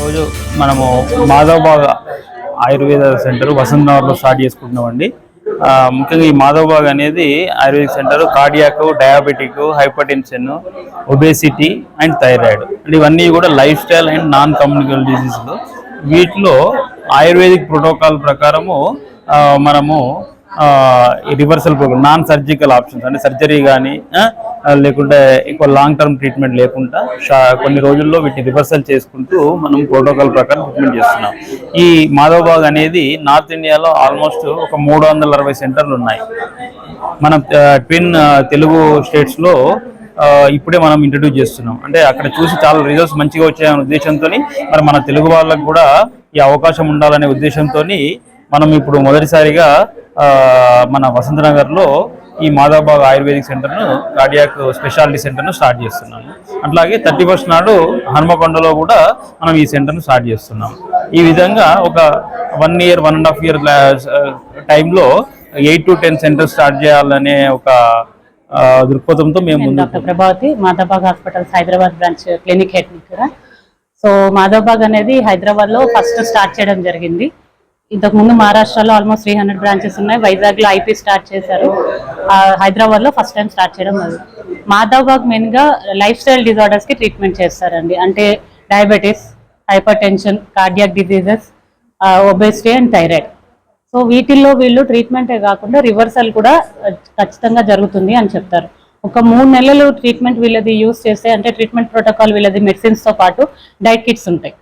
ఈరోజు మనము మాధవబాగ్ ఆయుర్వేద సెంటర్ వసంతనగర్లో స్టార్ట్ చేసుకుంటున్నామండి. ముఖ్యంగా ఈ మాధవబాగ్ అనేది ayurvedic centre cardiac, diabetic, hypertension, obesity and thyroid అంటే ఇవన్నీ కూడా lifestyle and non communicable డిసీజులు. వీటిలో ఆయుర్వేదిక్ ప్రోటోకాల్ ప్రకారము మనము reversal programme, non surgical options అంటే సర్జరీ కానీ లేకుంటే ఎక్కువ లాంగ్ టర్మ్ ట్రీట్మెంట్ లేకుండా కొన్ని రోజుల్లో వీటిని రివర్సల్ చేసుకుంటూ మనం ప్రోటోకాల్ ప్రకారం ట్రీట్మెంట్ చేస్తున్నాం. ఈ మాధవబాగ్ అనేది నార్త్ ఇండియాలో ఆల్మోస్ట్ ఒక 360 సెంటర్లు ఉన్నాయి. మన ట్విన్ తెలుగు స్టేట్స్లో ఇప్పుడే మనం ఇంట్రడ్యూస్ చేస్తున్నాం. అంటే అక్కడ చూసి చాలా రిజల్ట్స్ మంచిగా వచ్చాయనే ఉద్దేశంతో మరి మన తెలుగు వాళ్ళకు కూడా ఈ అవకాశం ఉండాలనే ఉద్దేశంతో మనం ఇప్పుడు మొదటిసారిగా మన వసంతనగర్లో ఈ మాధవబాగ్ ఆయుర్వేదిక్ సెంటర్ను, కార్డియాక్ స్పెషాలిటీ సెంటర్ను స్టార్ట్ చేస్తున్నాము. అట్లాగే 31st నాడు హనుమకొండలో కూడా మనం ఈ సెంటర్ను స్టార్ట్ చేస్తున్నాం. ఈ విధంగా ఒక 1 year 1.5 year టైంలో 8 to 10 సెంటర్స్ స్టార్ట్ చేయాలనే ఒక దృక్పథంతో మేము doctor Prabhavati, Madhavbaug hospitals Hyderabad branch clinic head ఇక్కడ. సో మాధవబాగ్ అనేది హైదరాబాద్లో ఫస్ట్ స్టార్ట్ చేయడం జరిగింది. ఇంతకుముందు మహారాష్ట్రలో ఆల్మోస్ట్ 300 బ్రాంచెస్ ఉన్నాయి. వైజాగ్లో ఐపీ స్టార్ట్ చేశారు. హైదరాబాద్లో ఫస్ట్ టైం స్టార్ట్ చేయడం మాధవబాగ్ మెయిన్గా లైఫ్ స్టైల్ డిజార్డర్స్కి ట్రీట్మెంట్ చేస్తారండి. అంటే diabetes, hyper tension, cardiac diseases, obesity and thyroid. So వీటిల్లో వీళ్ళు ట్రీట్మెంటే కాకుండా రివర్సల్ కూడా ఖచ్చితంగా జరుగుతుంది అని చెప్తారు. ఒక 3 నెలలు ట్రీట్మెంట్ వీళ్ళది యూస్ చేస్తే, అంటే ట్రీట్మెంట్ ప్రోటోకాల్ వీళ్ళది మెడిసిన్స్తో పాటు డైట్ కిట్స్ ఉంటాయి.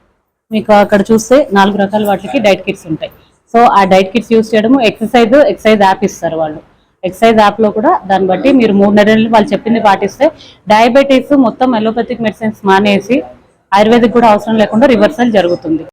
మీకు అక్కడ చూస్తే 4 రకాల వాటికి డైట్ కిట్స్ ఉంటాయి. సో ఆ డైట్ కిట్స్ యూస్ చేయడము, ఎక్సర్సైజ్ యాప్ ఇస్తారు వాళ్ళు. ఎక్సర్సైజ్ యాప్లో కూడా దాన్ని బట్టి మీరు 3 నెలలు వాళ్ళు చెప్పింది పాటిస్తే డయాబెటీస్ మొత్తం అలోపతిక్ మెడిసిన్స్ మానేసి ఆయుర్వేదిక్ కూడా అవసరం లేకుండా రివర్సల్ జరుగుతుంది.